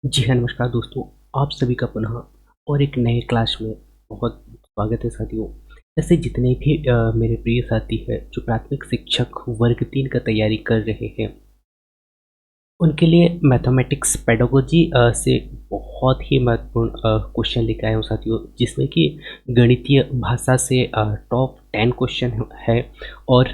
जी हाँ, नमस्कार दोस्तों। आप सभी का पुनः और एक नए क्लास में बहुत स्वागत है साथियों। ऐसे जितने भी मेरे प्रिय साथी हैं जो प्राथमिक शिक्षक वर्ग 3 का तैयारी कर रहे हैं, उनके लिए मैथमेटिक्स पेडागोजी से बहुत ही महत्वपूर्ण क्वेश्चन लेके आया हूँ साथियों, जिसमें कि गणितीय भाषा से टॉप 10 क्वेश्चन है। और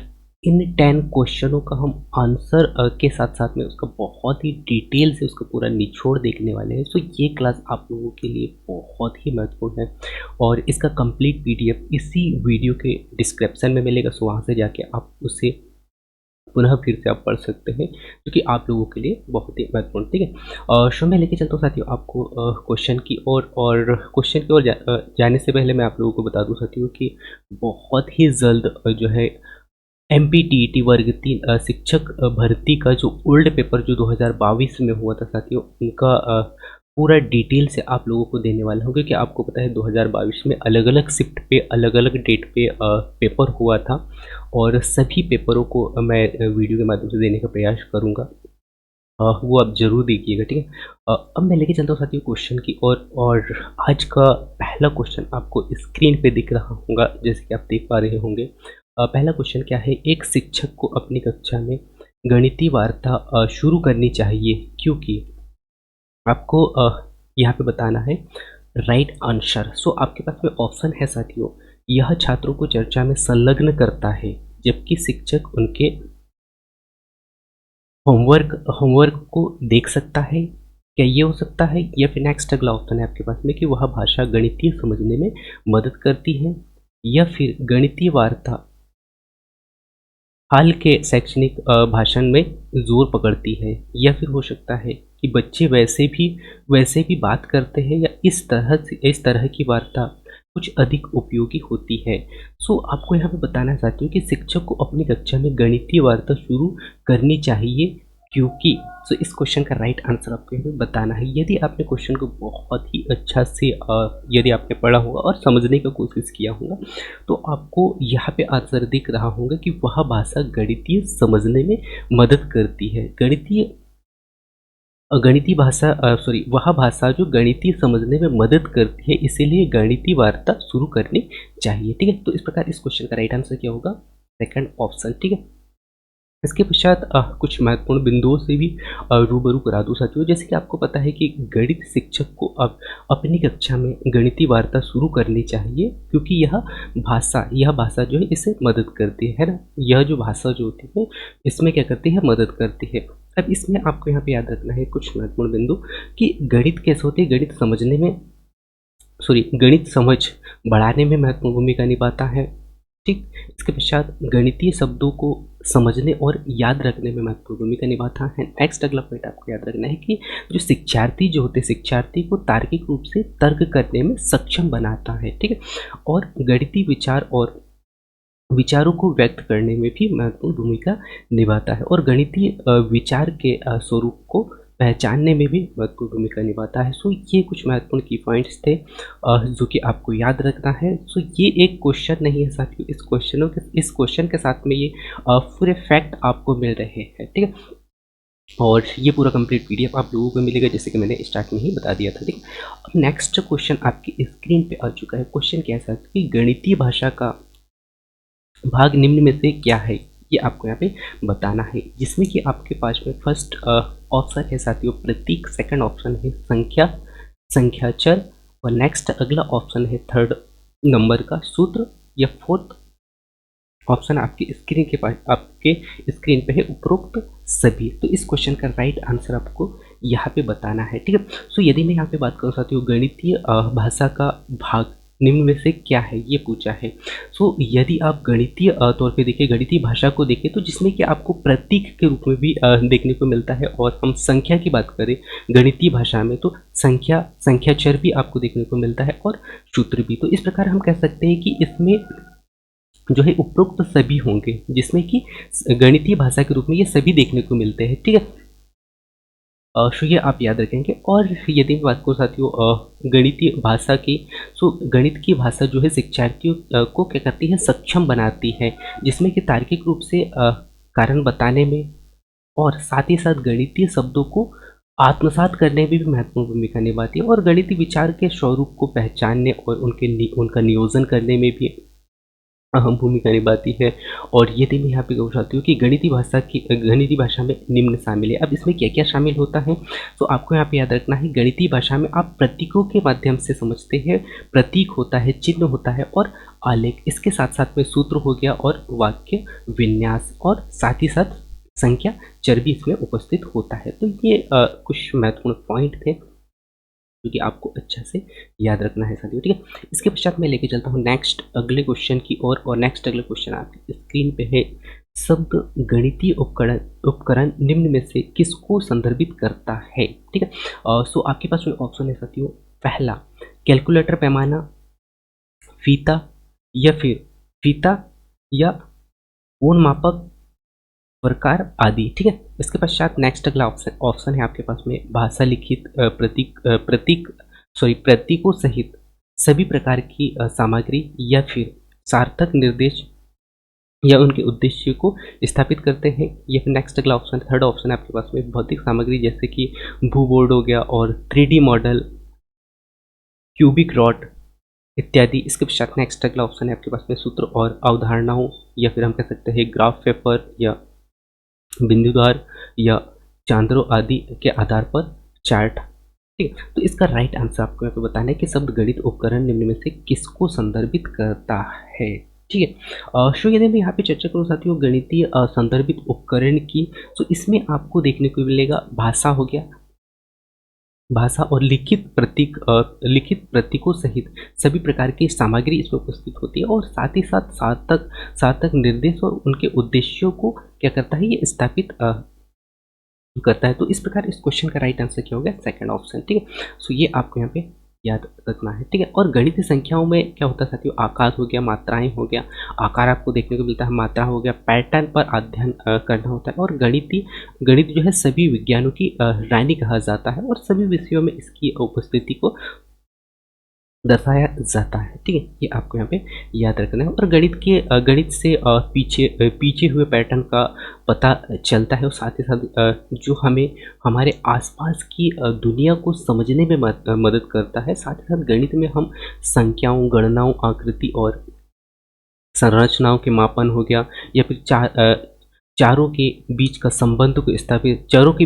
इन 10 क्वेश्चनों का हम आंसर के साथ-साथ में उसका बहुत ही डिटेल से उसका पूरा निचोड़ देखने वाले हैं। सो ये क्लास आप लोगों के लिए बहुत ही महत्वपूर्ण है और इसका कंप्लीट पीडीएफ इसी वीडियो के डिस्क्रिप्शन में मिलेगा। सो वहाँ से जाके आप उसे पुनः फिर से आप पढ़ सकते हैं, जो कि आप लोगों के लिए बहुत ही महत्वपूर्ण, ठीक है। सो मैं लेके चलता हूँ साथियों आपको क्वेश्चन की ओर। और क्वेश्चन की ओर जाने से पहले मैं आप लोगों को बता दूँ साथियों कि बहुत ही जल्द जो है एमपीटीईटी वर्ग 3 शिक्षक भर्ती का जो ओल्ड पेपर जो 2022 में हुआ था साथियों, उनका पूरा डिटेल से आप लोगों को देने वाला हूँ, क्योंकि आपको पता है 2022 में अलग-अलग शिफ्ट पे अलग-अलग डेट पे पेपर हुआ था और सभी पेपरों को मैं वीडियो के माध्यम से देने का प्रयास करूँगा। वो आप ज़रूर देखिएगा, ठीक है। अब मैं लेके चलता हूँ साथियों क्वेश्चन की ओर। और आज का पहला क्वेश्चन आपको स्क्रीन पे दिख रहा होगा, जैसे कि आप देख पा रहे होंगे। पहला क्वेश्चन क्या है, एक शिक्षक को अपनी कक्षा में गणितीय वार्ता शुरू करनी चाहिए क्योंकि आपको यहाँ पे बताना है राइट आंसर। सो आपके पास में ऑप्शन है साथियों। यह छात्रों को चर्चा में संलग्न करता है, जबकि शिक्षक उनके होमवर्क होमवर्क को देख सकता है। क्या ये हो सकता है? या फिर नेक्स्ट अगला ऑप्शन है आपके पास में कि वह भाषा गणितीय समझने में मदद करती है, या फिर गणितीय वार्ता हाल के शैक्षणिक भाषण में ज़ोर पकड़ती है, या फिर हो सकता है कि बच्चे वैसे भी बात करते हैं, या इस तरह की वार्ता कुछ अधिक उपयोगी होती है। सो आपको यहाँ पे बताना चाहती हूँ कि शिक्षक को अपनी कक्षा में गणितीय वार्ता शुरू करनी चाहिए क्योंकि। सो इस क्वेश्चन का राइट आंसर आपको यहाँ पे बताना है। यदि आपने क्वेश्चन को बहुत ही अच्छा से यदि आपने पढ़ा होगा और समझने का कोशिश किया होगा, तो आपको यहाँ पे आंसर दिख रहा होगा कि वह भाषा गणितीय समझने में मदद करती है। गणितीय भाषा सॉरी वह भाषा जो गणितीय समझने में मदद करती है, इसीलिए गणितीय वार्ता शुरू करनी चाहिए, ठीक है। तो इस प्रकार इस क्वेश्चन का राइट आंसर क्या होगा? सेकंड ऑप्शन, ठीक है। इसके पश्चात कुछ महत्वपूर्ण बिंदुओं से भी रूबरू करा दूँ साथियों। जैसे कि आपको पता है कि गणित शिक्षक को अब अपनी कक्षा में गणितीय वार्ता शुरू करनी चाहिए क्योंकि यह भाषा जो है इसे मदद करती है ना। यह जो भाषा जो होती है इसमें क्या करती है? मदद करती है। अब इसमें आपको यहाँ पे याद रखना है कुछ महत्वपूर्ण बिंदु कि गणित कैसे होते हैं। गणित समझ बढ़ाने में महत्वपूर्ण भूमिका निभाता है, ठीक। इसके पश्चात गणितीय शब्दों को समझने और याद रखने में महत्वपूर्ण भूमिका निभाता है। नेक्स्ट अगला पॉइंट आपको याद रखना है कि जो शिक्षार्थी जो होते हैं, शिक्षार्थी को तार्किक रूप से तर्क करने में सक्षम बनाता है, ठीक है। और गणितीय विचार और विचारों को व्यक्त करने में भी महत्वपूर्ण भूमिका निभाता है, और गणितीय विचार के स्वरूप को पहचानने में भी महत्वपूर्ण भूमिका निभाता है। सो ये कुछ महत्वपूर्ण की पॉइंट्स थे जो कि आपको याद रखना है। सो ये एक क्वेश्चन नहीं है साथियों, इस क्वेश्चन के साथ में ये पूरे फैक्ट आपको मिल रहे हैं, ठीक है। और ये पूरा कंप्लीट पीडीएफ आप लोगों को मिलेगा, जैसे कि मैंने स्टार्ट में ही बता दिया था, ठीक है। अब नेक्स्ट क्वेश्चन आपकी स्क्रीन पे आ चुका है। क्वेश्चन क्या है साथियों कि गणितीय भाषा का भाग निम्न में से क्या है? ये आपको यहाँ पे बताना है, जिसमें कि आपके पास में फर्स्ट ऑप्शन है साथियों प्रतीक, सेकंड ऑप्शन है संख्या चर, और नेक्स्ट अगला ऑप्शन है थर्ड नंबर का सूत्र, या फोर्थ ऑप्शन आपके स्क्रीन पे है उपरोक्त सभी। तो इस क्वेश्चन का राइट आंसर आपको यहाँ पे बताना है, ठीक है। सो यदि मैं यहाँ पे बात करूँ साथियों गणितीय भाषा का भाग निम्न में से क्या है, ये पूछा है। सो यदि आप गणितीय तौर पे देखें, गणितीय भाषा को देखें, तो जिसमें कि आपको प्रतीक के रूप में भी देखने को मिलता है, और हम संख्या की बात करें गणितीय भाषा में तो संख्या चर भी आपको देखने को मिलता है, और सूत्र भी। तो इस प्रकार हम कह सकते हैं कि इसमें जो है उपरोक्त सभी होंगे, जिसमें कि गणितीय भाषा के रूप में ये सभी देखने को मिलते हैं, ठीक है। सो ये आप याद रखेंगे। और यदि मैं बात करूँ साथियों गणितीय भाषा की, सो गणित की भाषा जो है शिक्षार्थियों को क्या करती है? सक्षम बनाती है, जिसमें कि तार्किक रूप से कारण बताने में, और साथ ही साथ गणितीय शब्दों को आत्मसात करने में भी महत्वपूर्ण भूमिका निभाती है और गणितीय विचार के स्वरूप को पहचानने और उनका नियोजन करने में भी अहम भूमिका निभाती है। और यदि मैं यहाँ पे कहना चाहती हूँ कि गणितीय भाषा में निम्न शामिल है। अब इसमें क्या क्या शामिल होता है, तो आपको यहाँ पे याद रखना है, गणितीय भाषा में आप प्रतीकों के माध्यम से समझते हैं। प्रतीक होता है, चिन्ह होता है और आलेख, इसके साथ साथ में सूत्र हो गया और वाक्य विन्यास और साथ ही साथ संख्या चर भी इसमें उपस्थित होता है। तो ये कुछ महत्वपूर्ण पॉइंट थे जो कि आपको अच्छा से याद रखना है साथियों, ठीक है। इसके पश्चात मैं लेके चलता हूँ नेक्स्ट अगले क्वेश्चन की ओर। और नेक्स्ट अगला क्वेश्चन आपकी स्क्रीन पे है। शब्द गणितीय उपकरण उपकरण निम्न में से किसको संदर्भित करता है, ठीक है। सो आपके पास जो ऑप्शन है साथियों, पहला कैलकुलेटर पैमाना, फीता या फिर फीता या कोण मापक प्रकार आदि, ठीक है। इसके पश्चात नेक्स्ट अगला ऑप्शन ऑप्शन है आपके पास में भाषा लिखित प्रतीकों सहित सभी प्रकार की सामग्री या फिर सार्थक निर्देश या उनके उद्देश्य को स्थापित करते हैं। या फिर नेक्स्ट अगला ऑप्शन, थर्ड ऑप्शन है आपके पास में भौतिक सामग्री जैसे कि भूबोर्ड हो गया और 3D मॉडल, क्यूबिक रॉड इत्यादि। इसके पश्चात नेक्स्ट अगला ऑप्शन है आपके पास में सूत्र और अवधारणाओं या फिर हम कह सकते हैं ग्राफ पेपर या बिंदुदार या चांद्रों आदि के आधार पर चार्ट, ठीक है। तो इसका राइट आंसर आपको यहाँ पे बताना है कि शब्द गणित उपकरण निम्न में से किसको संदर्भित करता है, ठीक है। सो यदि मैं यहाँ पे चर्चा करूँ साथियों गणितीय संदर्भित उपकरण की, तो इसमें आपको देखने को मिलेगा भाषा हो गया, भाषा और लिखित प्रतीकों सहित सभी प्रकार की सामग्री इसमें उपस्थित होती है और साथ ही साथ सार्थक सार्थक निर्देश और उनके उद्देश्यों को क्या करता है, ये स्थापित करता है। तो इस प्रकार इस क्वेश्चन का राइट आंसर क्या हो गया, सेकंड ऑप्शन, ठीक है। सो ये आपको यहाँ पे याद रखना है, ठीक है। और गणितीय संख्याओं में क्या होता है साथियों, आकार हो गया, मात्राएं हो गया, आकार आपको देखने को मिलता है, मात्रा हो गया, पैटर्न पर अध्ययन करना होता है। और गणित जो है सभी विज्ञानों की रानी कहा जाता है और सभी विषयों में इसकी उपस्थिति को दर्शाया जाता है, ठीक है। ये आपको यहाँ पे याद रखना है। और गणित से पीछे हुए पैटर्न का पता चलता है और साथ ही साथ जो हमें हमारे आसपास की दुनिया को समझने में मदद करता है। साथ ही साथ गणित में हम संख्याओं, गणनाओं, आकृति और संरचनाओं के मापन हो गया या फिर चारों के बीच का संबंध को स्थापित चरों के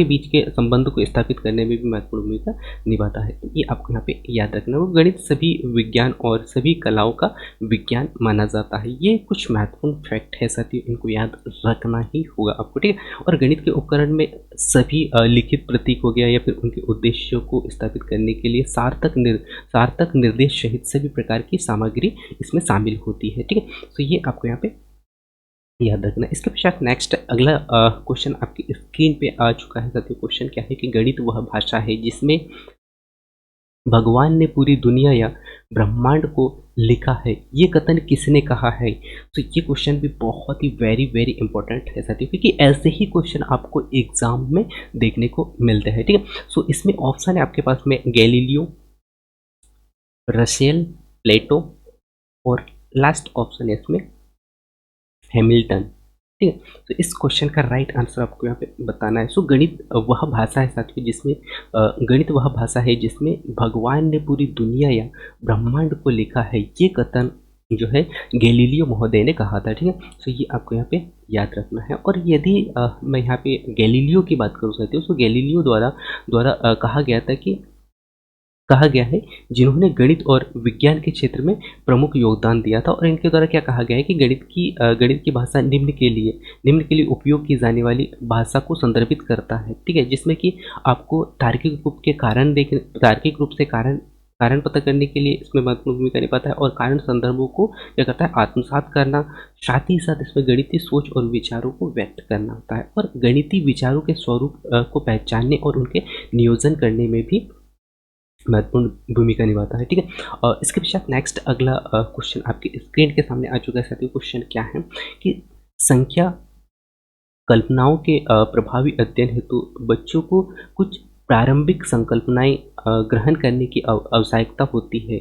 बीच के संबंध को स्थापित करने में भी महत्वपूर्ण भूमिका निभाता है। तो ये आपको यहाँ पे याद रखना है। गणित सभी विज्ञान और सभी कलाओं का विज्ञान माना जाता है। ये कुछ महत्वपूर्ण फैक्ट है साथियों, इनको याद रखना ही होगा आपको, ठीक है। और गणित के उपकरण में सभी लिखित प्रतीक हो गया या फिर उनके उद्देश्यों को स्थापित करने के लिए सार्थक निर्देश सहित सभी प्रकार की सामग्री इसमें शामिल होती है, ठीक है। तो ये आपको यहाँ पे याद रखना। इसके पश्चात नेक्स्ट अगला क्वेश्चन आपकी स्क्रीन पे आ चुका है साथियों। क्वेश्चन क्या है कि गणित वह भाषा है जिसमें भगवान ने पूरी दुनिया या ब्रह्मांड को लिखा है, ये कथन किसने कहा है। तो ये क्वेश्चन भी बहुत ही वेरी वेरी इंपॉर्टेंट है साथियों, क्योंकि ऐसे ही क्वेश्चन आपको एग्जाम में देखने को मिलते हैं, ठीक है। सो इसमें ऑप्शन है आपके पास में गैलीलियो, रसेल, प्लेटो और लास्ट ऑप्शन है इसमें हैमिल्टन, ठीक है। तो इस क्वेश्चन का राइट आंसर आपको यहाँ पे बताना है। सो गणित वह भाषा है साथियों जिसमें गणित वह भाषा है जिसमें भगवान ने पूरी दुनिया या ब्रह्मांड को लिखा है, ये कथन जो है गैलीलियो महोदय ने कहा था, ठीक है। सो ये आपको यहाँ पे याद रखना है। और यदि मैं यहाँ पे गैलीलियो की बात करूँ साथियों, तो गैलीलियो द्वारा कहा गया है जिन्होंने गणित और विज्ञान के क्षेत्र में प्रमुख योगदान दिया था। और इनके द्वारा क्या कहा गया है कि गणित की भाषा निम्न के लिए उपयोग की जाने वाली भाषा को संदर्भित करता है, ठीक है। जिसमें कि आपको तार्किक रूप से कारण पता करने के लिए इसमें महत्वपूर्ण भूमिका निभाता है और कारण संदर्भों को क्या करता है, आत्मसात करना, साथ ही साथ इसमें गणितीय सोच और विचारों को व्यक्त करना होता है और गणितीय विचारों के स्वरूप को पहचानने और उनके नियोजन करने में भी महत्वपूर्ण भूमिका निभाता है, ठीक है। और इसके पश्चात नेक्स्ट अगला क्वेश्चन आपकी स्क्रीन के सामने आ चुका है साथियों। क्वेश्चन क्या है कि संख्या कल्पनाओं के प्रभावी अध्ययन हेतु बच्चों को कुछ प्रारंभिक संकल्पनाएं ग्रहण करने की आवश्यकता होती है।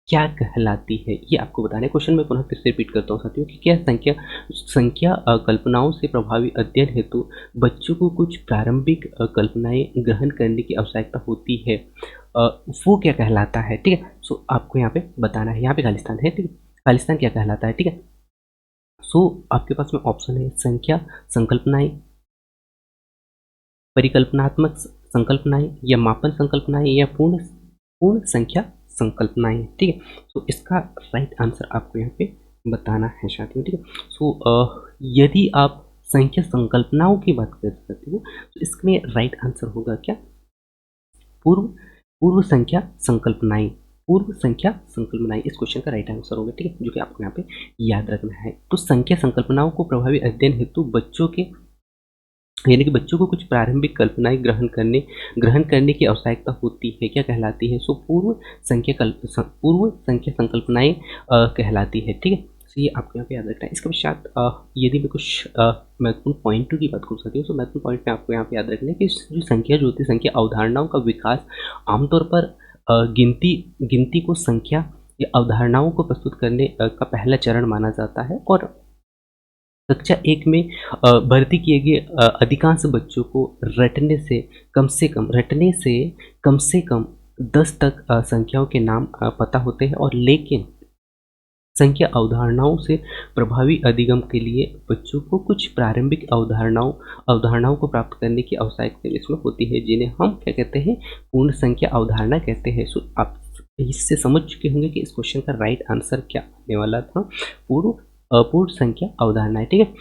क्या कहलाती है, ये आपको बताना है। क्वेश्चन मैं पुनः फिर से रिपीट करता हूँ साथियों कि क्या संख्या संख्या कल्पनाओं से प्रभावी अध्ययन हेतु बच्चों को कुछ प्रारंभिक कल्पनाएं ग्रहण करने की आवश्यकता होती है, वो क्या कहलाता है। ठीक है, सो आपको यहाँ पे बताना है। यहाँ पे खालिस्तान है, ठीक है, खालिस्तान क्या कहलाता है। ठीक है, सो आपके पास में ऑप्शन है संख्या संकल्पनाएं, परिकल्पनात्मक संकल्पनाएं, या मापन संकल्पनाएं, या पूर्ण पूर्ण संख्या संकल्पनाएं। ठीक है, तो इसका राइट आंसर आपको यहाँ पे बताना है साथियों। ठीक है, सो यदि आप संख्या संकल्पनाओं की बात कर सकते हो तो इसमें राइट आंसर होगा क्या, पूर्व पूर्व संख्या संकल्पनाएं, पूर्व संख्या संकल्पनाएं इस क्वेश्चन का राइट आंसर होगा। ठीक है, जो कि आपको यहाँ पे याद रखना है। तो संख्या संकल्पनाओं को प्रभावी अध्ययन हेतु बच्चों के यानी कि बच्चों को कुछ प्रारंभिक कल्पनाएं ग्रहण करने की आवश्यकता होती है, क्या कहलाती है। सो पूर्व संख्या संकल्पनाएं कहलाती है। ठीक है, तो ये आपको यहाँ पे याद रखना है। इसके पश्चात यदि मैं कुछ महत्वपूर्ण पॉइंटों की बात कर सकती हूँ, तो महत्वपूर्ण पॉइंट में आपको यहाँ पे याद रखना है कि जो संख्या जो होती है, संख्या अवधारणाओं का विकास आमतौर पर गिनती को संख्या या अवधारणाओं को प्रस्तुत करने का पहला चरण माना जाता है, और कक्षा एक में भर्ती किए गए अधिकांश बच्चों को रटने से कम से कम 10 तक संख्याओं के नाम पता होते हैं, और लेकिन संख्या अवधारणाओं से प्रभावी अधिगम के लिए बच्चों को कुछ प्रारंभिक अवधारणाओं को प्राप्त करने की आवश्यकता इसमें होती है, जिन्हें हम क्या कहते हैं, पूर्ण संख्या अवधारणा कहते हैं। सो आप इससे समझ चुके होंगे कि इस क्वेश्चन का राइट आंसर क्या आने वाला था, पूर्ण संख्या अवधारणा है। ठीक है,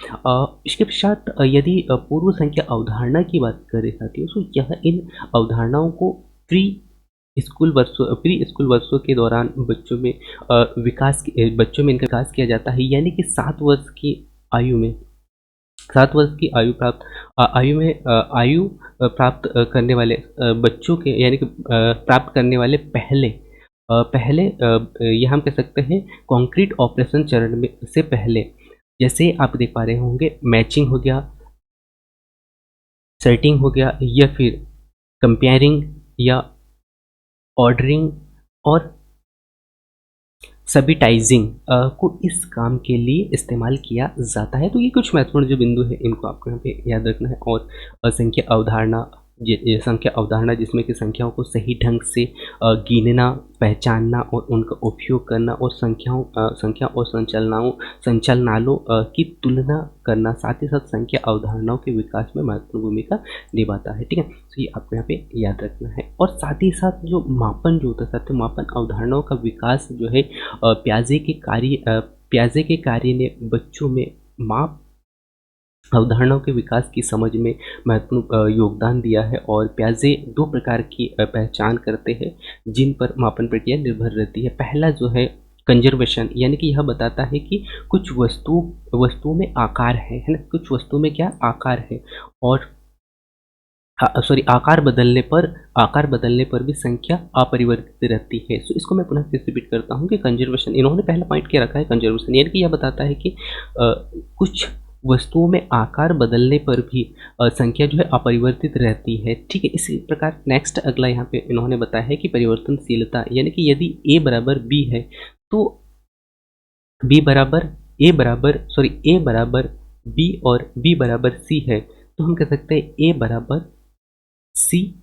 इसके पश्चात यदि पूर्व संख्या अवधारणा की बात करें साथियों, तो यह इन अवधारणाओं को प्री प्री स्कूल वर्षों के दौरान बच्चों में इनका विकास किया जाता है, यानी कि 7 वर्ष की आयु में 7 वर्ष की आयु प्राप्त करने वाले बच्चों के, यानी कि प्राप्त करने वाले पहले ये हम कह सकते हैं कंक्रीट ऑपरेशन चरण में से पहले, जैसे आप देख पा रहे होंगे मैचिंग हो गया, सेटिंग हो गया, या फिर कंपेयरिंग, या ऑर्डरिंग, और सबिटाइजिंग को इस काम के लिए इस्तेमाल किया जाता है। तो ये कुछ महत्वपूर्ण जो बिंदु है इनको आपको यहाँ पे याद रखना है। और संख्या अवधारणा जिसमें कि संख्याओं को सही ढंग से गिनना, पहचानना और उनका उपयोग करना, और संख्या और संचालनालों की तुलना करना, साथ ही साथ संख्या अवधारणाओं के विकास में महत्वपूर्ण भूमिका निभाता है। ठीक है, तो ये आपको यहाँ पे याद रखना है। और साथ ही साथ जो मापन जो होता है, साथ मापन अवधारणाओं का विकास जो है प्याजे के कार्य ने बच्चों में माप अवधारणाओं के विकास की समझ में महत्वपूर्ण योगदान दिया है। और प्याजे 2 प्रकार की पहचान करते हैं जिन पर मापन प्रक्रिया निर्भर रहती है। पहला जो है कंजर्वेशन, यानी कि यह बताता है कि कुछ वस्तुओं में आकार है ना, कुछ वस्तुओं में क्या आकार है, और आकार बदलने पर भी संख्या अपरिवर्तित रहती है। सो इसको मैं पुनः फिर से रिपीट करता हूँ कि कंजर्वेशन, इन्होंने पहला पॉइंट क्या रखा है, कंजर्वेशन, यानी कि यह बताता है कि कुछ वस्तुओं में आकार बदलने पर भी संख्या जो है अपरिवर्तित रहती है। ठीक है, इसी प्रकार नेक्स्ट अगला यहाँ पे इन्होंने बताया है कि परिवर्तनशीलता, यानी कि यदि ए बराबर बी है तो ए बराबर बी और बी बराबर सी है, तो हम कह सकते हैं ए बराबर सी,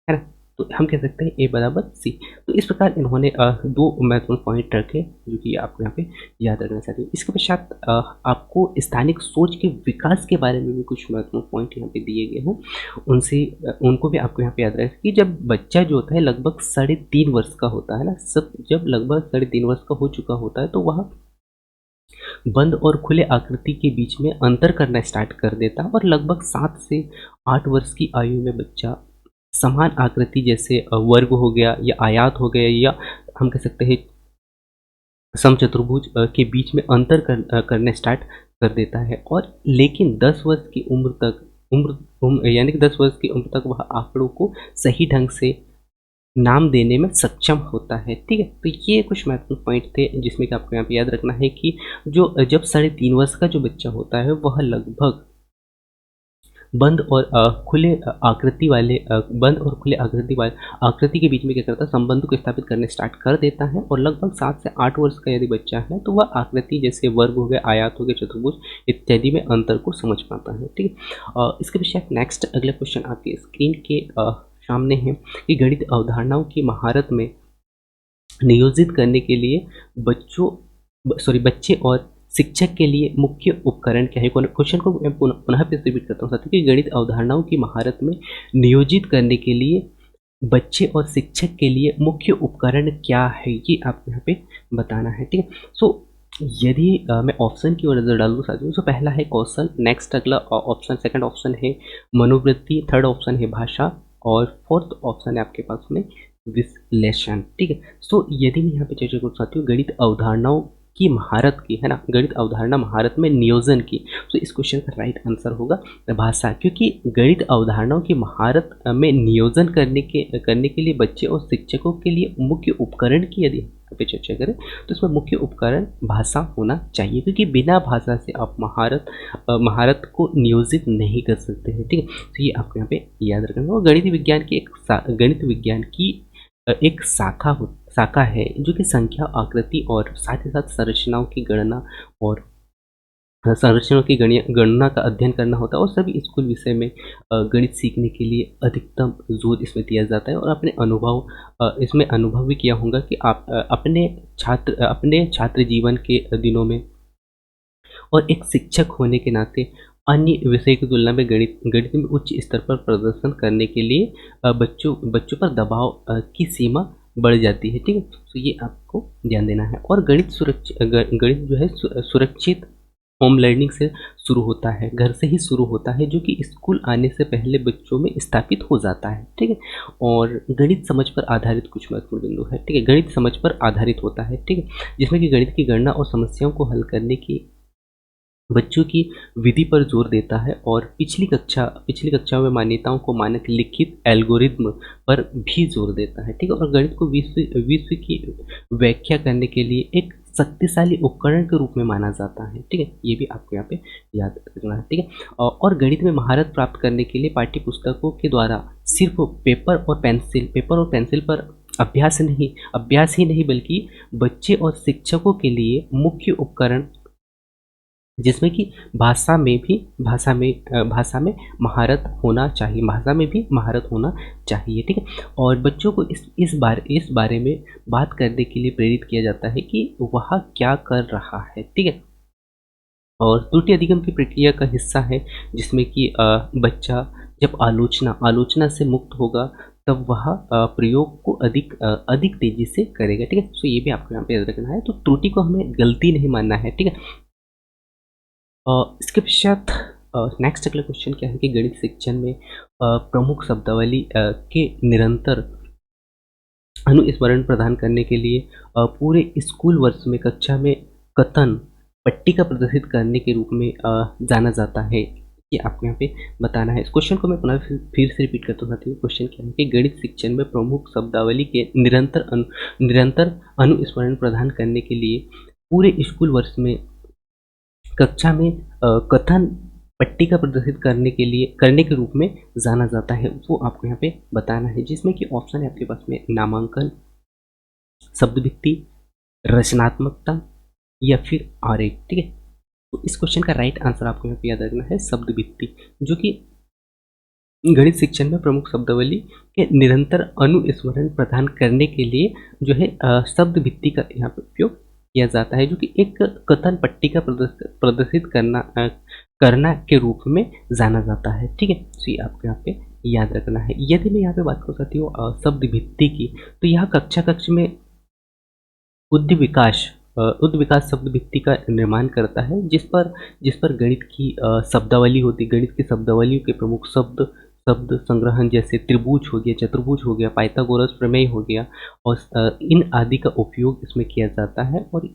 है ना, तो हम कह सकते हैं ए बराबर सी। तो इस प्रकार इन्होंने 2 महत्वपूर्ण पॉइंट रखे जो कि आपको यहाँ पे याद रखना चाहते हैं। इसके पश्चात आपको स्थानिक सोच के विकास के बारे में भी कुछ महत्वपूर्ण पॉइंट यहाँ पे दिए गए हैं, उनको भी आपको यहाँ पे याद रखें कि जब बच्चा जो होता है लगभग 3.5 वर्ष का होता है ना, जब लगभग 3.5 वर्ष का हो चुका होता है तो वह बंद और खुले आकृति के बीच में अंतर करना स्टार्ट कर देता है, और लगभग 7 से 8 वर्ष की आयु में बच्चा समान आकृति जैसे वर्ग हो गया या आयत हो गया, या हम कह सकते हैं समचतुर्भुज के बीच में अंतर करने स्टार्ट कर देता है। और लेकिन 10 वर्ष की उम्र तक यानी कि 10 वर्ष की उम्र तक वह आंकड़ों को सही ढंग से नाम देने में सक्षम होता है। ठीक है, तो ये कुछ महत्वपूर्ण पॉइंट थे जिसमें कि आपको यहाँ पे याद रखना है कि जब 3.5 वर्ष का जो बच्चा होता है वह लगभग बंद और खुले आकृति वाले बंद और खुले आकृति के बीच में क्या करता है, संबंध को स्थापित करने स्टार्ट कर देता है। और लगभग 7 से 8 वर्ष का यदि बच्चा है तो वह आकृति जैसे वर्ग हो गए, आयत हो गए, चतुर्भुज इत्यादि में अंतर को समझ पाता है। ठीक है, इसके पश्चात नेक्स्ट अगला क्वेश्चन आपकी स्क्रीन के सामने है कि गणित अवधारणाओं की महारत में नियोजित करने के लिए बच्चे और शिक्षक के लिए मुख्य उपकरण क्या है। क्वेश्चन को मैं पुनः फिर से रिपीट करता हूँ साथियों कि गणित अवधारणाओं की महारत में नियोजित करने के लिए बच्चे और शिक्षक के लिए मुख्य उपकरण क्या है, ये आपको यहाँ पे बताना है। ठीक है, सो यदि मैं ऑप्शन की ओर नजर डालूँ साथियों, तो पहला है कौशल, नेक्स्ट अगला ऑप्शन, सेकंड ऑप्शन है मनोवृत्ति, थर्ड ऑप्शन है भाषा और फोर्थ ऑप्शन है आपके पास में विश्लेषण। ठीक है, सो यदि मैं यहाँ पे चर्चा करूँ साथियों गणित अवधारणाओं की महारत की, है ना, गणित अवधारणा महारत में नियोजन की, तो इस क्वेश्चन का राइट आंसर होगा भाषा, क्योंकि गणित अवधारणाओं की महारत में नियोजन करने के लिए बच्चे और शिक्षकों के लिए मुख्य उपकरण की यदि पे चर्चा करें तो इसमें मुख्य उपकरण भाषा होना चाहिए, क्योंकि बिना भाषा से आप महारत को नियोजित नहीं कर सकते हैं। ठीक है, तो ये आपको यहाँ पे याद रखना। और गणित विज्ञान की एक शाखा है जो कि संख्या, आकृति और साथ ही साथ संरचनाओं की गणना का अध्ययन करना होता है। और सभी स्कूल विषय में गणित सीखने के लिए अधिकतम जोर इसमें दिया जाता है। और इसमें अनुभव भी किया होगा कि आप अपने छात्र जीवन के दिनों में और एक शिक्षक होने के नाते अन्य विषय की तुलना में गणित में उच्च स्तर पर प्रदर्शन करने के लिए बच्चों पर दबाव की सीमा बढ़ जाती है। ठीक है, तो ये आपको ध्यान देना है। और गणित जो है सुरक्षित होम लर्निंग से शुरू होता है, घर से ही शुरू होता है, जो कि स्कूल आने से पहले बच्चों में स्थापित हो जाता है। ठीक है, और गणित समझ पर आधारित कुछ महत्वपूर्ण बिंदु है। ठीक है, गणित समझ पर आधारित होता है। ठीक है, जिसमें कि गणित की गणना और समस्याओं को हल करने की बच्चों की विधि पर जोर देता है। और पिछली कक्षाओं में मान्यताओं को मानक लिखित एल्गोरिथम पर भी जोर देता है। ठीक है, और गणित को विश्व की व्याख्या करने के लिए एक शक्तिशाली उपकरण के रूप में माना जाता है। ठीक है, ये भी आपको यहाँ पे याद रखना है। ठीक है, और गणित में महारत प्राप्त करने के लिए पाठ्य पुस्तकों के द्वारा सिर्फ पेपर और पेंसिल पर अभ्यास ही नहीं बल्कि बच्चे और शिक्षकों के लिए मुख्य उपकरण, जिसमें कि भाषा में महारत होना चाहिए। ठीक है, और बच्चों को इस बारे में बात करने के लिए प्रेरित किया जाता है कि वह क्या कर रहा है। ठीक है, और त्रुटि अधिगम की प्रक्रिया का हिस्सा है, जिसमें कि बच्चा जब आलोचना से मुक्त होगा तब वह प्रयोग को अधिक तेजी से करेगा। ठीक है, तो ये भी आपको यहाँ पे याद रखना है। तो त्रुटि को हमें गलती नहीं मानना है। ठीक है, इसके पश्चात नेक्स्ट अगला क्वेश्चन क्या है कि गणित शिक्षण में प्रमुख शब्दावली के निरंतर अनुस्मरण प्रदान करने के लिए पूरे स्कूल वर्ष में कक्षा में कथन पट्टिका प्रदर्शित करने के रूप में जाना जाता है। ये आपको यहाँ पे बताना है। इस क्वेश्चन को मैं पुनः फिर से रिपीट करता हूँ। क्वेश्चन क्या है कि गणित शिक्षण में प्रमुख शब्दावली के निरंतर अनुस्मरण प्रदान करने के लिए पूरे स्कूल वर्ष में कक्षा में कथन पट्टिका प्रदर्शित करने के रूप में जाना जाता है, वो आपको यहाँ पे बताना है। जिसमें कि ऑप्शन है आपके पास में नामांकन, शब्दभित्ति, रचनात्मकता या फिर आरेख। ठीक है, तो इस क्वेश्चन का राइट आंसर आपको यहाँ पे याद रखना है शब्दभित्ति, जो कि गणित शिक्षण में प्रमुख शब्दावली के निरंतर अनुस्मरण प्रदान करने के लिए जो है शब्दभित्ति का यहाँ पे उपयोग किया जाता है, जो कि एक कथन पट्टिका प्रदर्शित करना के रूप में जाना जाता है। ठीक है, तो ये आपको यहाँ पे याद रखना है। यदि मैं यहाँ पे बात कर सकती हूँ शब्द भित्ति की, तो यह कक्ष में उद्य विकास शब्द भित्ति का निर्माण करता है, जिस पर गणित की शब्दावली होती, गणित की शब्दावलियों के प्रमुख शब्द संग्रहण जैसे त्रिभुज हो गया, चतुर्भुज हो गया, पाइथागोरस प्रमेय हो गया, और इन आदि का उपयोग इसमें किया जाता है। और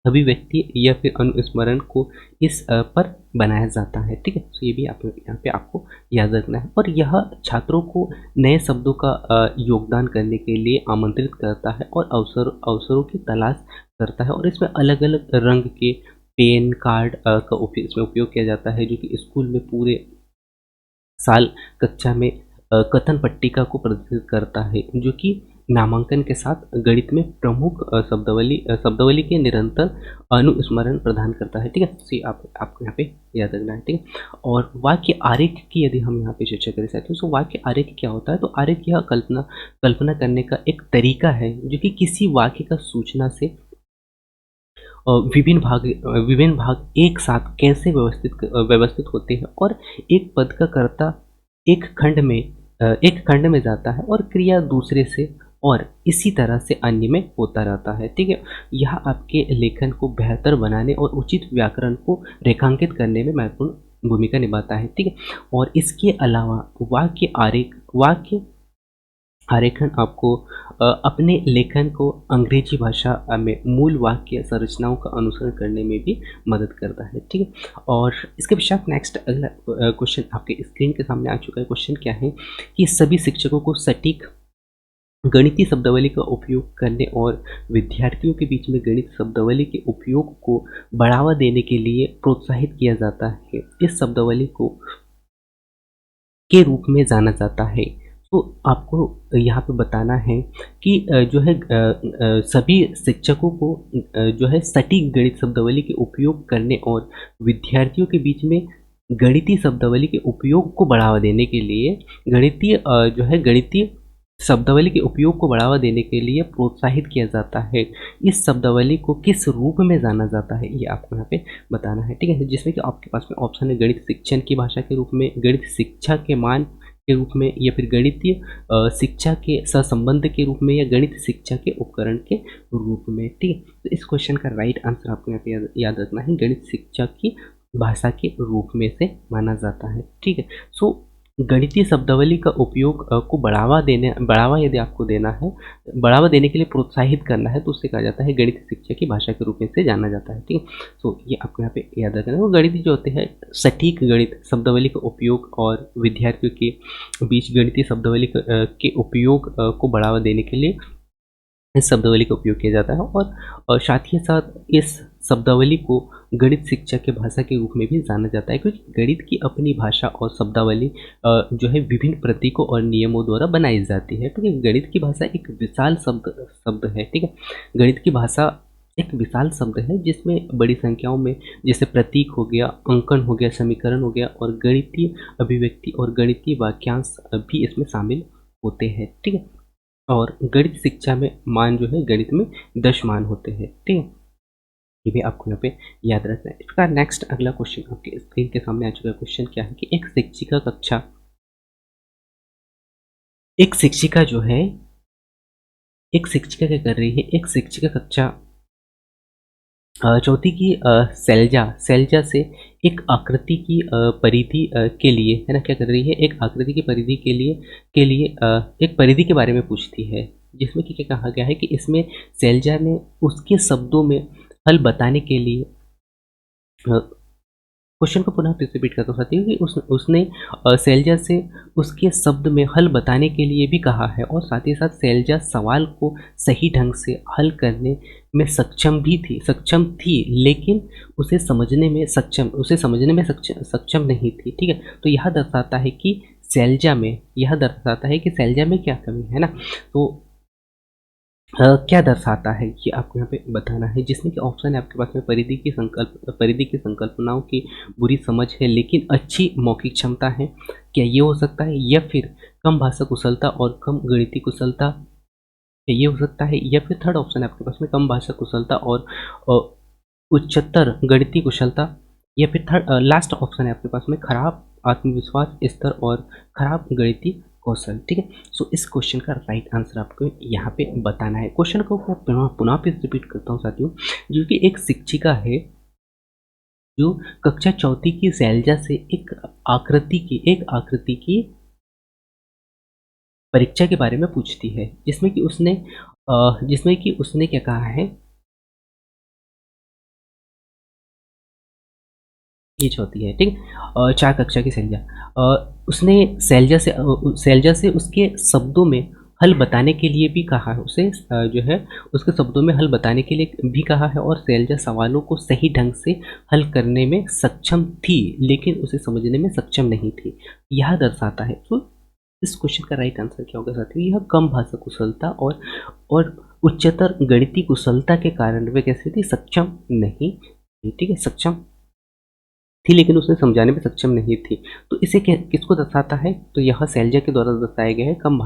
अभिव्यक्ति या फिर अनुस्मरण को इस पर बनाया जाता है। ठीक है, तो ये भी आप यहाँ पे आपको याद रखना है। और यह छात्रों को नए शब्दों का योगदान करने के लिए आमंत्रित करता है और अवसरों की तलाश करता है। और इसमें अलग अलग रंग के पेन, कार्ड का इसमें उपयोग किया जाता है, जो कि स्कूल में पूरे साल कक्षा में कथन पट्टिका को प्रदर्शित करता है, जो कि नामांकन के साथ गणित में प्रमुख शब्दावली के निरंतर अनुस्मरण प्रदान करता है। ठीक है, तो ये आपको यहाँ पे याद रखना है। ठीक है, और वाक्य आरेख की यदि हम यहाँ पे चर्चा करें साथियों, तो वाक्य आरेख क्या होता है? तो आरेख यह कल्पना करने का एक तरीका है जो कि किसी वाक्य का सूचना से विभिन्न भाग एक साथ कैसे व्यवस्थित होते हैं, और एक पद का कर्ता एक खंड में जाता है और क्रिया दूसरे से, और इसी तरह से अन्य में होता रहता है। ठीक है, यह आपके लेखन को बेहतर बनाने और उचित व्याकरण को रेखांकित करने में महत्वपूर्ण भूमिका निभाता है। ठीक है, और इसके अलावा वाक्य आरेखन आपको अपने लेखन को अंग्रेजी भाषा में मूल वाक्य संरचनाओं का अनुसरण करने में भी मदद करता है। ठीक है, और इसके पश्चात नेक्स्ट अगला क्वेश्चन आपके स्क्रीन के सामने आ चुका है। क्वेश्चन क्या है कि सभी शिक्षकों को सटीक गणितीय शब्दावली का उपयोग करने और विद्यार्थियों के बीच में गणित शब्दावली के उपयोग को बढ़ावा देने के लिए प्रोत्साहित किया जाता है। इस शब्दावली को के रूप में जाना जाता है। तो आपको यहाँ पे बताना है कि जो है सभी शिक्षकों को जो है सटीक गणित शब्दावली के उपयोग करने और विद्यार्थियों के बीच में गणितीय शब्दावली के उपयोग को बढ़ावा देने के लिए गणितीय शब्दावली के उपयोग को बढ़ावा देने के लिए प्रोत्साहित किया जाता है। इस शब्दावली को किस रूप में जाना जाता है, ये आपको यहाँ पे बताना है। ठीक है, जिसमें कि आपके पास में ऑप्शन है गणित शिक्षण की भाषा के रूप में, गणित शिक्षा के मान के रूप में, या फिर गणितीय शिक्षा के सहसंबंध के रूप में, या गणित शिक्षा के उपकरण के रूप में। ठीक है, तो इस क्वेश्चन का राइट आंसर आपको यहाँ पे याद रखना है, गणित शिक्षा की भाषा के रूप में से माना जाता है। ठीक है, सो गणितीय शब्दावली का उपयोग को बढ़ावा यदि आपको देना है, बढ़ावा देने के लिए प्रोत्साहित करना है, तो उससे कहा जाता है गणित शिक्षा की भाषा के रूप में से जाना जाता है। ठीक है, तो ये आपको यहाँ पे याद रखना है। वो गणित जो होते हैं सटीक गणित शब्दावली का उपयोग और विद्यार्थियों के बीच गणितीय शब्दावली के उपयोग को बढ़ावा देने के लिए इस शब्दावली का उपयोग किया जाता है, और साथ ही साथ इस शब्दावली को गणित शिक्षा के भाषा के रूप में भी जाना जाता है, क्योंकि गणित की अपनी भाषा और शब्दावली जो है विभिन्न प्रतीकों और नियमों द्वारा बनाई जाती है। क्योंकि गणित की भाषा एक विशाल शब्द है। ठीक है, गणित की भाषा एक विशाल शब्द है जिसमें बड़ी संख्याओं में जैसे प्रतीक हो गया, अंकन हो गया, समीकरण हो गया, और गणितीय अभिव्यक्ति और गणितीय वाक्यांश भी इसमें शामिल होते हैं। ठीक है, और गणित शिक्षा में मान जो है गणित में 10 मान होते हैं। ठीक है, ये भी आपको यहाँ पे याद रखना है। इसका नेक्स्ट अगला क्वेश्चन आपके स्क्रीन के सामने आ चुका है। क्वेश्चन क्या है कि एक शिक्षिका क्या कर रही है, एक शिक्षिका कक्षा चौथी की शैलजा से एक आकृति की परिधि के लिए, है ना, क्या कर रही है, एक आकृति की परिधि के लिए एक परिधि के बारे में पूछती है, जिसमें कि क्या कहा गया है कि इसमें शैलजा ने उसके शब्दों में हल बताने के लिए क्वेश्चन को पुनः फिर से रिपीट करता हूँ साथियों कि उसने शैलजा से उसके शब्द में हल बताने के लिए भी कहा है, और साथ ही साथ शैलजा सवाल को सही ढंग से हल करने में सक्षम थी, लेकिन उसे समझने में सक्षम नहीं थी। ठीक है, तो यह दर्शाता है कि शैलजा में क्या कमी है ना। तो क्या दर्शाता है ये आपको यहाँ पे बताना है, जिसमें कि ऑप्शन है आपके पास में परिधि की संकल्पनाओं की बुरी समझ है लेकिन अच्छी मौखिक क्षमता है, क्या ये हो सकता है, या फिर कम भाषा कुशलता और कम गणितीय कुशलता, ये हो सकता है, या फिर थर्ड ऑप्शन है आपके पास में कम भाषा कुशलता और उच्चतर गणितीय कुशलता, या फिर लास्ट ऑप्शन है आपके पास में खराब आत्मविश्वास स्तर और खराब गणितीय कौशल। ठीक है, सो इस क्वेश्चन का राइट आंसर आपको यहाँ पे बताना है। क्वेश्चन को मैं पुनः फिर रिपीट करता हूँ साथियों, जो कि एक शिक्षिका है जो कक्षा चौथी की शैलजा से एक आकृति की परीक्षा के बारे में पूछती है, जिसमें कि उसने क्या कहा है, ये चौथी है। ठीक है, 4 कक्षा की शैलजा, उसने शैलजा से उसके शब्दों में हल बताने के लिए भी कहा है उसे, जो है उसके शब्दों में हल बताने के लिए भी कहा है, और शैलजा सवालों को सही ढंग से हल करने में सक्षम थी लेकिन उसे समझने में सक्षम नहीं थी, यह दर्शाता है। तो इस क्वेश्चन का राइट आंसर क्या होगा साथियों, यह कम भाषा कुशलता और उच्चतर गणितीय कुशलता के कारण वे कैसे थी, सक्षम नहीं थी। ठीक है, सक्षम थी लेकिन उसे समझाने में सक्षम नहीं थी। तो इसे किसको दर्शाता है, तो यह शैलजा के द्वारा दर्शाया गया है। कम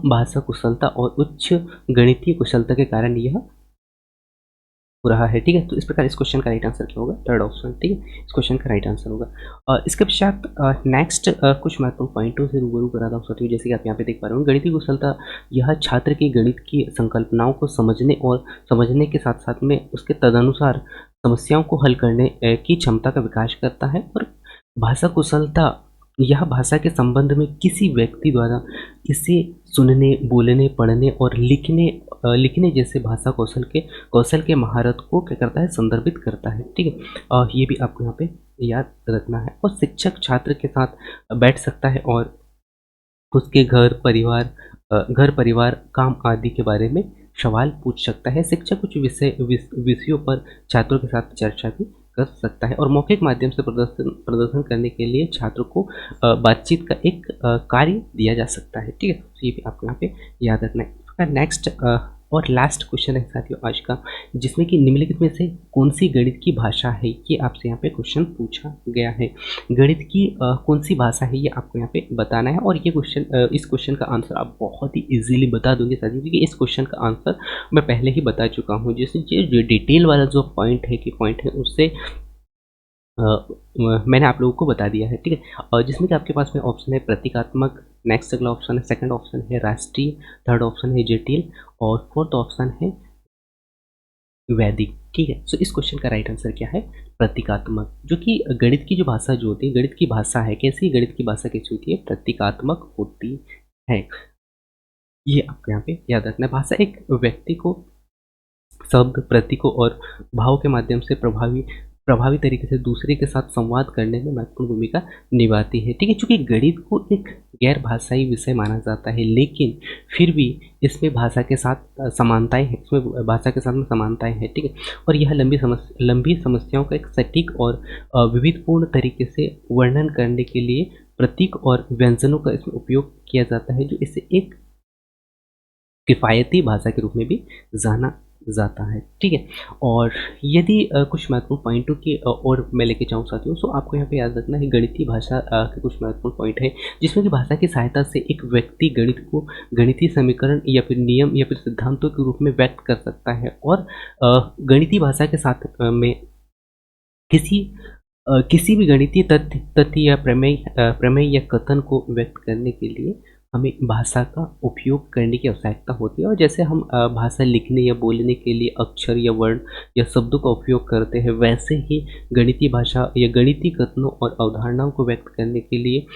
भाषा कुशलता और उच्च गणितीय कुशलता के कारण यह हो रहा है। ठीक है, तो इस प्रकार इस क्वेश्चन का राइट आंसर क्या होगा, थर्ड ऑप्शन। ठीक है, इस क्वेश्चन का राइट आंसर होगा। इसके पश्चात नेक्स्ट कुछ महत्वपूर्ण पॉइंटों से रूबरू कराता हूँ साथियों। जैसे कि आप यहाँ पे देख पा रहे हो, गणितीय कुशलता यह छात्र की गणित की संकल्पनाओं को समझने के साथ साथ में उसके तदनुसार समस्याओं को हल करने की क्षमता का विकास करता है। और भाषा कुशलता यह भाषा के संबंध में किसी व्यक्ति द्वारा इसे सुनने, बोलने, पढ़ने और लिखने जैसे भाषा कौशल के महारत को क्या करता है, संदर्भित करता है। ठीक है, ये भी आपको यहाँ पे याद रखना है। और शिक्षक छात्र के साथ बैठ सकता है और उसके घर परिवार काम आदि के बारे में सवाल पूछ सकता है। शिक्षक कुछ विषयों पर छात्रों के साथ चर्चा भी कर सकता है। और मौखिक माध्यम से प्रदर्शन करने के लिए छात्र को बातचीत का एक कार्य दिया जा सकता है। ठीक है, तो ये भी आपको यहाँ पे याद रखना है। नेक्स्ट और लास्ट क्वेश्चन है साथियों आज का, जिसमें कि निम्नलिखित में से कौन सी गणित की भाषा है, ये आपसे यहाँ पे क्वेश्चन पूछा गया है। गणित की कौन सी भाषा है ये आपको यहाँ पे बताना है। और ये इस क्वेश्चन का आंसर आप बहुत ही इजीली बता दोगे साथियों, क्योंकि इस क्वेश्चन का आंसर मैं पहले ही बता चुका हूँ। जैसे जो डिटेल वाला जो पॉइंट है उससे मैंने आप लोगों को बता दिया है। ठीक है, और जिसमें कि आपके पास में ऑप्शन है प्रतीकात्मक, नेक्स्ट अगला ऑप्शन है, सेकंड ऑप्शन है राष्ट्रीय, थर्ड ऑप्शन है जटिल और फोर्थ ऑप्शन है वैदिक। ठीक है, सो इस क्वेश्चन का राइट आंसर क्या है, प्रतीकात्मक। जो कि गणित की जो भाषा जो होती है, गणित की भाषा है कैसी, गणित की भाषा कैसी होती है, प्रतीकात्मक होती है। ये आपको यहाँ पे याद रखना है। भाषा एक व्यक्ति को शब्द, प्रतीकों और भाव के माध्यम से प्रभावी तरीके से दूसरे के साथ संवाद करने में महत्वपूर्ण भूमिका निभाती है। ठीक है, चूंकि गणित को एक गैर भाषाई विषय माना जाता है, लेकिन फिर भी इसमें भाषा के साथ समानताएं हैं, इसमें भाषा के साथ में समानताएं हैं। ठीक है, और यह लंबी समस्याओं का एक सटीक और विविधपूर्ण तरीके से वर्णन करने के लिए प्रतीक और व्यंजनों का इसमें उपयोग किया जाता है, जो इसे एक किफ़ायती भाषा के रूप में भी जाना जाता है। ठीक है, और यदि कुछ महत्वपूर्ण पॉइंटों की और मैं लेके जाऊँ साथियों, तो आपको यहाँ पे याद रखना है गणितीय भाषा के कुछ महत्वपूर्ण पॉइंट है, जिसमें कि भाषा की सहायता से एक व्यक्ति गणित को गणितीय समीकरण या फिर नियम या फिर सिद्धांतों के रूप में व्यक्त कर सकता है। और गणितीय भाषा के साथ में किसी भी गणितीय तथ्य या प्रमेय या कथन को व्यक्त करने के लिए हमें भाषा का उपयोग करने की आवश्यकता होती है। और जैसे हम भाषा लिखने या बोलने के लिए अक्षर या वर्ण या शब्दों का उपयोग करते हैं, वैसे ही गणितीय भाषा या गणितीय कथनों और अवधारणाओं को व्यक्त करने के लिए,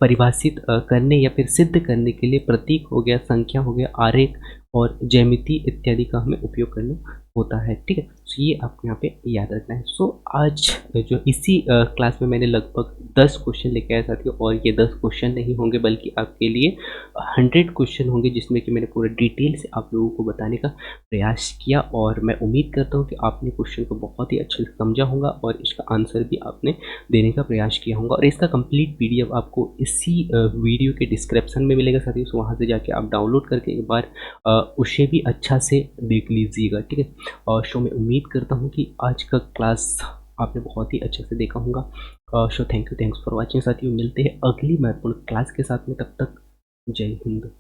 परिभाषित करने या फिर सिद्ध करने के लिए प्रतीक हो गया, संख्या हो गया, आरेख और ज्यामिति इत्यादि का हमें उपयोग करना होता है। ठीक है, तो ये आपको यहाँ पे याद रखना है। सो आज जो इसी क्लास में मैंने लगभग 10 क्वेश्चन लेके आया साथियों, और ये 10 क्वेश्चन नहीं होंगे बल्कि आपके लिए 100 क्वेश्चन होंगे, जिसमें कि मैंने पूरा डिटेल से आप लोगों को बताने का प्रयास किया। और मैं उम्मीद करता हूँ कि आपने क्वेश्चन को बहुत ही अच्छे से समझा होगा और इसका आंसर भी आपने देने का प्रयास किया होगा। और इसका कंप्लीट PDF आपको इसी वीडियो के डिस्क्रिप्शन में मिलेगा साथियों, सो वहाँ से जाके आप डाउनलोड करके एक बार उसे भी अच्छा से देख लीजिएगा। ठीक है, और शो में उम्मीद करता हूँ कि आज का क्लास आपने बहुत ही अच्छे से देखा होगा। शो थैंक्स फॉर वॉचिंग साथियों, मिलते हैं अगली महत्वपूर्ण क्लास के साथ में, तब तक जय हिंद।